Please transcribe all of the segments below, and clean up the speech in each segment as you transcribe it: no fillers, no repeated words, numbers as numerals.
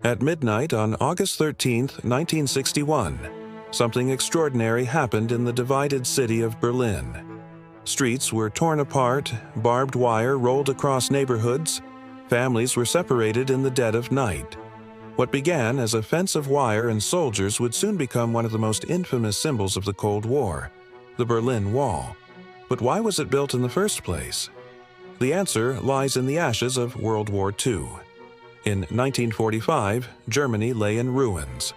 At midnight on August 13, 1961, something extraordinary happened in the divided city of Berlin. Streets were torn apart, barbed wire rolled across neighborhoods, families were separated in the dead of night. What began as a fence of wire and soldiers would soon become one of the most infamous symbols of the Cold War, the Berlin Wall. But why was it built in the first place? The answer lies in the ashes of World War II. In 1945, Germany lay in ruins.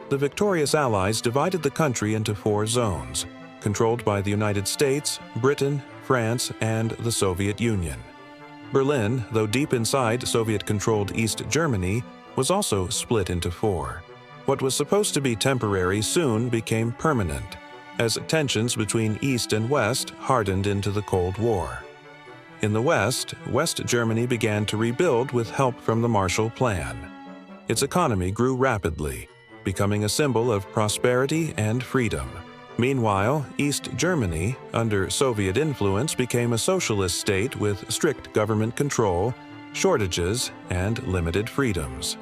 The victorious Allies divided the country into 4 zones, controlled by the United States, Britain, France, and the Soviet Union. Berlin, though deep inside Soviet-controlled East Germany, was also split into 4. What was supposed to be temporary soon became permanent, as tensions between East and West hardened into the Cold War. In the West, West Germany began to rebuild with help from the Marshall Plan. Its economy grew rapidly, becoming a symbol of prosperity and freedom. Meanwhile, East Germany, under Soviet influence, became a socialist state with strict government control, shortages, and limited freedoms.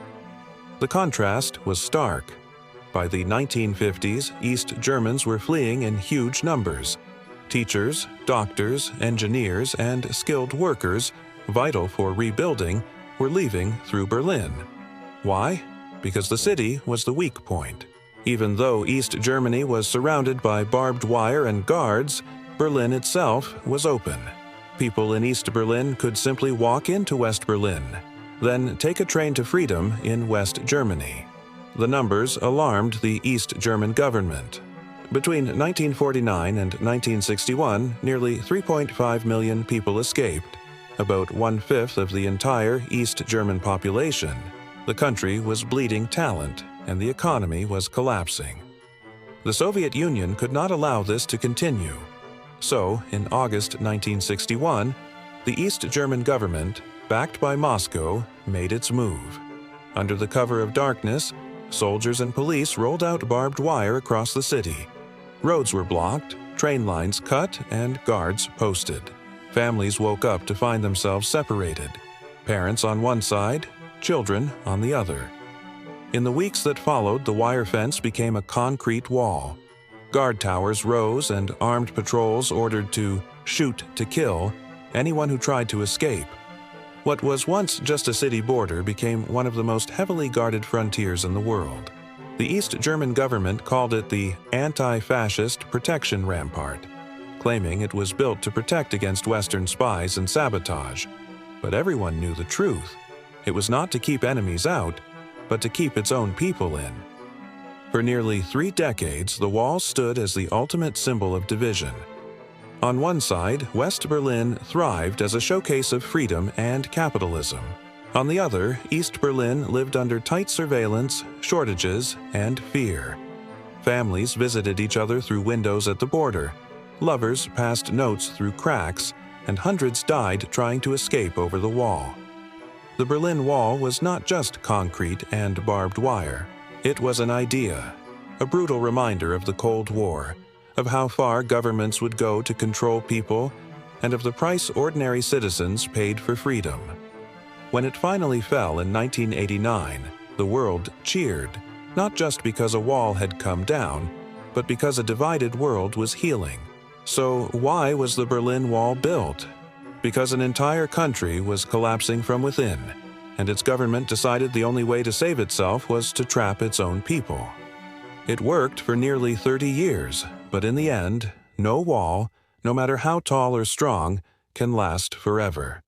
The contrast was stark. By the 1950s, East Germans were fleeing in huge numbers. Teachers, doctors, engineers, and skilled workers, vital for rebuilding, were leaving through Berlin. Why? Because the city was the weak point. Even though East Germany was surrounded by barbed wire and guards, Berlin itself was open. People in East Berlin could simply walk into West Berlin, then take a train to freedom in West Germany. The numbers alarmed the East German government. Between 1949 and 1961, nearly 3.5 million people escaped, about 1/5 of the entire East German population. The country was bleeding talent, and the economy was collapsing. The Soviet Union could not allow this to continue. So, in August 1961, the East German government, backed by Moscow, made its move. Under the cover of darkness, soldiers and police rolled out barbed wire across the city. Roads were blocked, train lines cut, and guards posted. Families woke up to find themselves separated. Parents on one side, children on the other. In the weeks that followed, the wire fence became a concrete wall. Guard towers rose and armed patrols ordered to shoot to kill anyone who tried to escape. What was once just a city border became one of the most heavily guarded frontiers in the world. The East German government called it the Anti-Fascist Protection Rampart, claiming it was built to protect against Western spies and sabotage. But everyone knew the truth. It was not to keep enemies out, but to keep its own people in. For nearly 3 decades, the wall stood as the ultimate symbol of division. On one side, West Berlin thrived as a showcase of freedom and capitalism. On the other, East Berlin lived under tight surveillance, shortages, and fear. Families visited each other through windows at the border. Lovers passed notes through cracks, and hundreds died trying to escape over the wall. The Berlin Wall was not just concrete and barbed wire. It was an idea, a brutal reminder of the Cold War, of how far governments would go to control people, and of the price ordinary citizens paid for freedom. When it finally fell in 1989, the world cheered, not just because a wall had come down, but because a divided world was healing. So why was the Berlin Wall built? Because an entire country was collapsing from within, and its government decided the only way to save itself was to trap its own people. It worked for nearly 30 years, but in the end, no wall, no matter how tall or strong, can last forever.